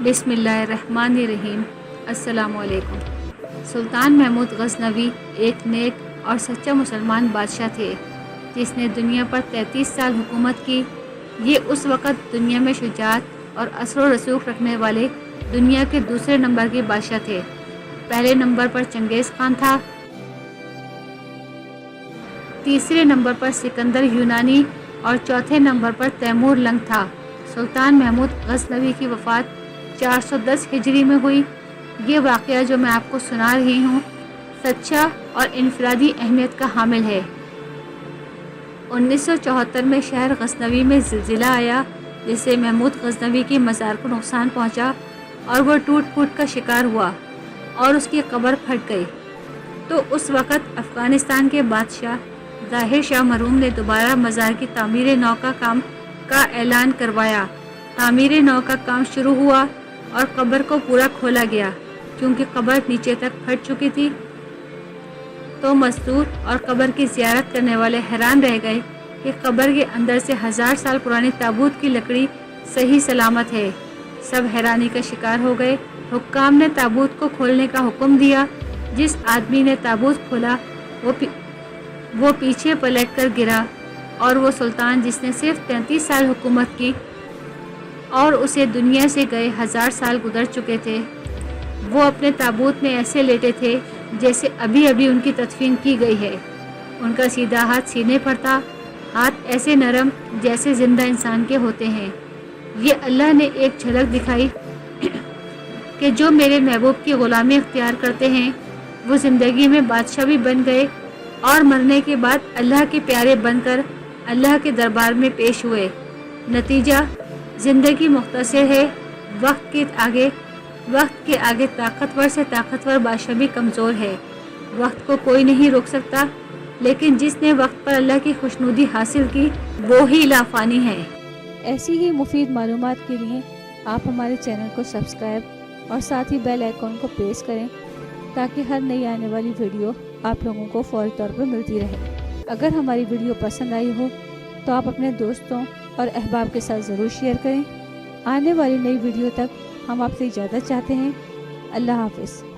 बिस्मिल्लाहिर्रहमानिर्रहीम। अस्सलाम वालेकुम। सुल्तान महमूद गज़नवी एक नेक और सच्चा मुसलमान बादशाह थे जिसने दुनिया पर 33 साल हुकूमत की। ये उस वक़्त दुनिया में शुजाअत और असर व रसूख रखने वाले दुनिया के दूसरे नंबर के बादशाह थे। पहले नंबर पर चंगेज़ खान था, तीसरे नंबर पर सिकंदर यूनानी और चौथे नंबर पर तैमूर लंग था। सुल्तान महमूद गज़नवी की वफ़ात 410 हिजरी में हुई। ये वाक़या जो मैं आपको सुना रही हूँ सच्चा और इनफरादी अहमियत का हामिल है। 1974 में शहर गज़नवी में ज़िलज़िला आया जिससे महमूद गज़नवी की मज़ार को नुकसान पहुँचा और वह टूट फूट का शिकार हुआ और उसकी कब्र फट गई। तो उस वक़्त अफ़गानिस्तान के बादशाह ज़ाहिर शाह मरूम ने दोबारा मज़ार की तामीर नौ का ऐलान करवाया। तामीर नौ का काम शुरू हुआ और कब्र को पूरा खोला गया। क्योंकि कब्र नीचे तक फट चुकी थी तो मज़दूर और कब्र की ज़ियारत करने वाले हैरान रह गए कि कब्र के अंदर से 1000 साल पुरानी ताबूत की लकड़ी सही सलामत है। सब हैरानी का शिकार हो गए। हुक्काम ने ताबूत को खोलने का हुक्म दिया। जिस आदमी ने ताबूत खोला वो पीछे पलट कर गिरा और वो सुल्तान जिसने सिर्फ 33 साल हुकूमत की और उसे दुनिया से गए 1000 साल गुजर चुके थे, वो अपने ताबूत में ऐसे लेटे थे जैसे अभी अभी उनकी तदफीन की गई है। उनका सीधा हाथ सीने पर था, हाथ ऐसे नरम जैसे जिंदा इंसान के होते हैं। ये अल्लाह ने एक झलक दिखाई कि जो मेरे महबूब की ग़ुलामी इख्तियार करते हैं वो ज़िंदगी में बादशाह भी बन गए और मरने के बाद अल्लाह के प्यारे बनकर अल्लाह के दरबार में पेश हुए। नतीजा ज़िंदगी मुख्तसर है। वक्त के आगे ताकतवर से ताकतवर बादशाह भी कमज़ोर है। वक्त को कोई नहीं रोक सकता, लेकिन जिसने वक्त पर अल्लाह की खुशनुदी हासिल की वो ही लाफानी है। ऐसी ही मुफीद मालूमात के लिए आप हमारे चैनल को सब्सक्राइब और साथ ही बेल आइकॉन को प्रेस करें ताकि हर नई आने वाली वीडियो आप लोगों को फौरी तौर पर मिलती रहे। अगर हमारी वीडियो पसंद आई हो तो आप अपने दोस्तों और अहबाब के साथ ज़रूर शेयर करें। आने वाली नई वीडियो तक हम आपसे इजाज़त चाहते हैं। अल्लाह हाफ़िज़।